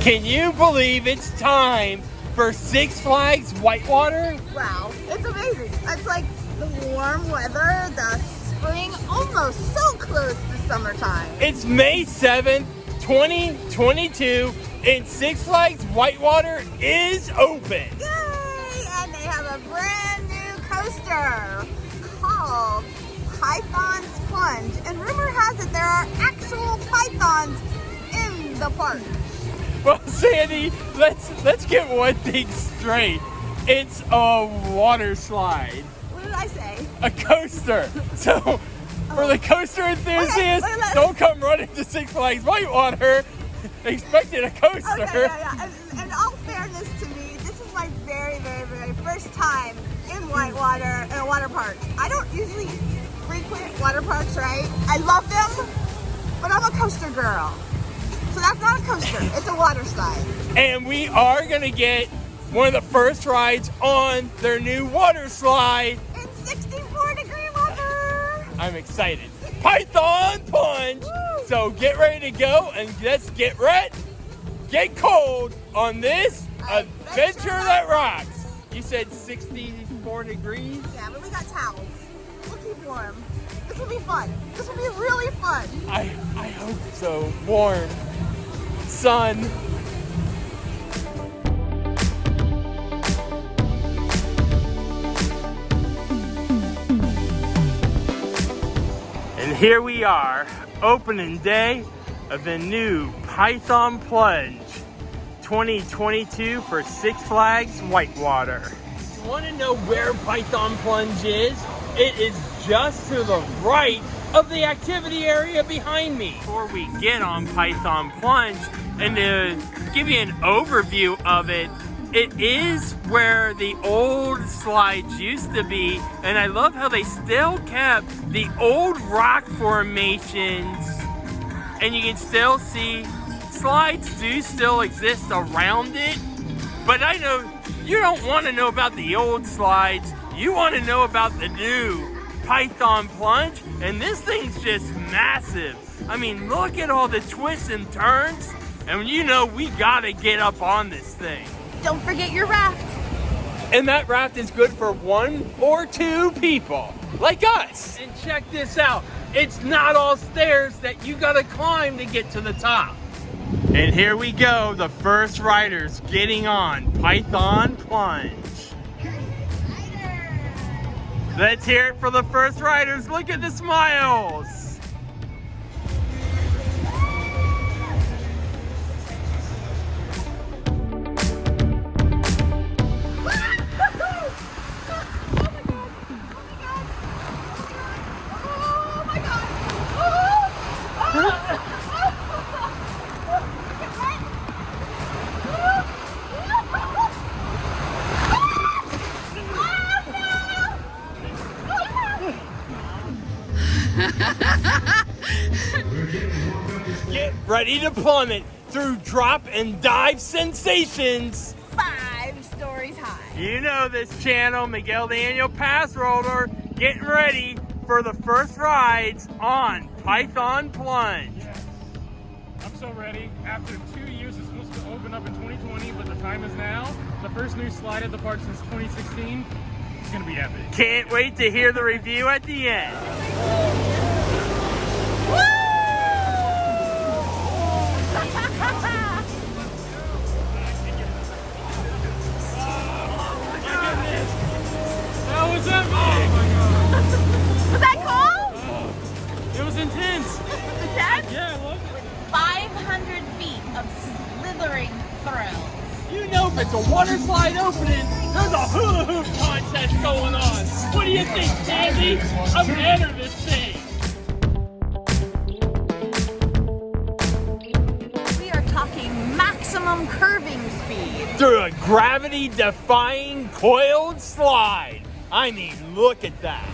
Can you believe it's time for Six Flags Whitewater? Wow, it's amazing. It's like the warm weather, the spring, almost so close to summertime. It's May 7th, 2022, and Six Flags Whitewater is open. Yay! And they have a brand new coaster called Python's Plunge. And rumor has it there are actual pythons in the park. Well, Sandy, let's get one thing straight. It's a water slide. What did I say? A coaster. So, for the coaster enthusiasts, Okay, don't come running to Six Flags Whitewater expecting a coaster. Okay, yeah. And in all fairness to me, this is my very, very, very first time in Whitewater, in a water park. I don't usually frequent water parks, right? I love them, but I'm a coaster girl. So that's not a coaster, it's a water slide. And we are gonna get one of the first rides on their new water slide. In 64-degree weather. I'm excited. Python Plunge. Woo. So get ready to go and let's get red, get cold on this adventure that rocks. You said 64 degrees? Yeah, but we got towels. We'll keep warm. This will be fun. This will be really fun. I hope so. Warm. Sun. And here we are, opening day of the new Python Plunge 2022 for Six Flags Whitewater. You want to know where Python Plunge is? It is just to the right of the activity area behind me. Before we get on Python Plunge, and to give you an overview of it, it is where the old slides used to be, and I love how they still kept the old rock formations, and you can still see slides do still exist around it. But I know you don't want to know about the old slides, you want to know about the new Python Plunge, and this thing's just massive. I mean, look at all the twists and turns, and you know we gotta get up on this thing. Don't forget your raft. And that raft is good for 1 or 2 people, like us. And check this out, it's not all stairs that you gotta climb to get to the top. And here we go, the first riders getting on Python Plunge. Let's hear it for the first riders. Look at the smiles. Get ready to plummet through drop and dive sensations. 5 stories high. You know this channel, Miguel Daniel Pass Roller, getting ready for the first rides on Python Plunge. Yes. I'm so ready. After 2 years, it's supposed to open up in 2020, but the time is now. The first new slide at the park since 2016. It's gonna be epic. Can't wait to hear the review at the end. That was epic! Oh my god. Was that cool? It was intense. Intense? Yeah, I love it. 500 feet of slithering thrills. You know if it's a water slide opening, there's a hula hoop contest going on. What do you think, Sandy? I'm gonna enter this thing. We are talking maximum curving speed. Through a gravity-defying coiled slide. I mean, look at that.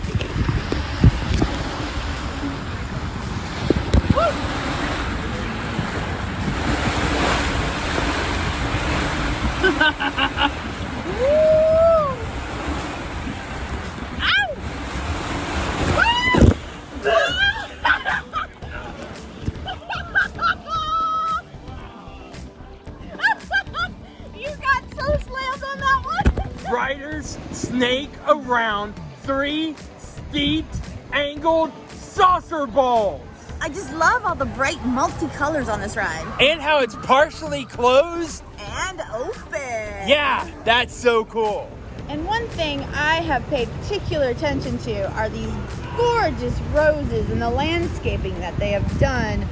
around 3 steeped, angled saucer bowls. I just love all the bright multicolors on this ride. And how it's partially closed. And open. Yeah, that's so cool. And one thing I have paid particular attention to are these gorgeous roses and the landscaping that they have done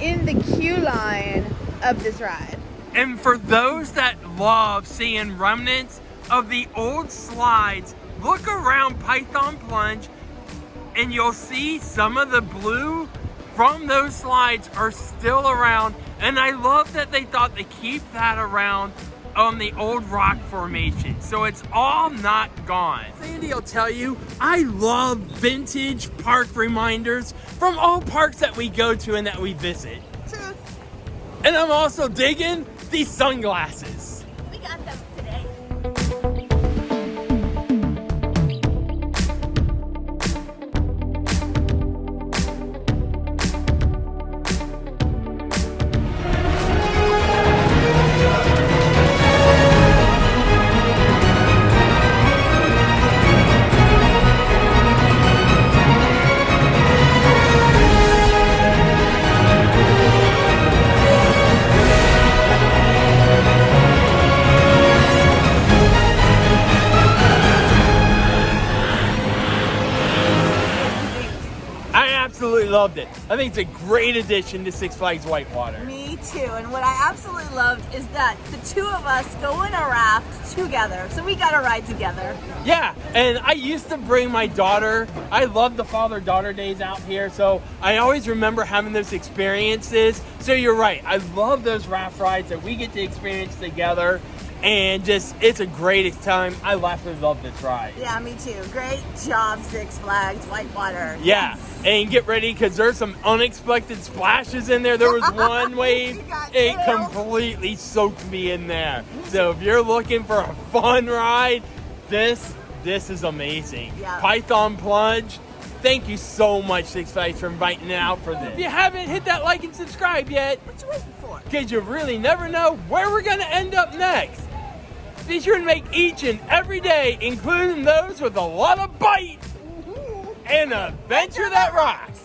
in the queue line of this ride. And for those that love seeing remnants of the old slides, look around Python Plunge and you'll see some of the blue from those slides are still around. And I love that they thought to keep that around on the old rock formation, so it's all not gone. Sandy will tell you, I love vintage park reminders from all parks that we go to and that we visit. Truth. And I'm also digging these sunglasses. We got them today. Absolutely loved it. I think it's a great addition to Six Flags Whitewater. Me too. And what I absolutely loved is that the two of us go in a raft together. So we got to ride together. Yeah, and I used to bring my daughter. I love the father-daughter days out here, so I always remember having those experiences. So you're right. I love those raft rides that we get to experience together. And just, it's a great time. I absolutely love this ride. Yeah, me too. Great job, Six Flags Whitewater. Yeah, Yes. and get ready because there's some unexpected splashes in there. There was one wave, it completely soaked me in there. So if you're looking for a fun ride, this is amazing. Yeah. Python Plunge. Thank you so much, Six Flags, for inviting me out for this. If you haven't hit that like and subscribe yet, What you waiting for? because you really never know where we're going to end up next. Be sure to make each and every day, including those with a lot of bite, an adventure that rocks.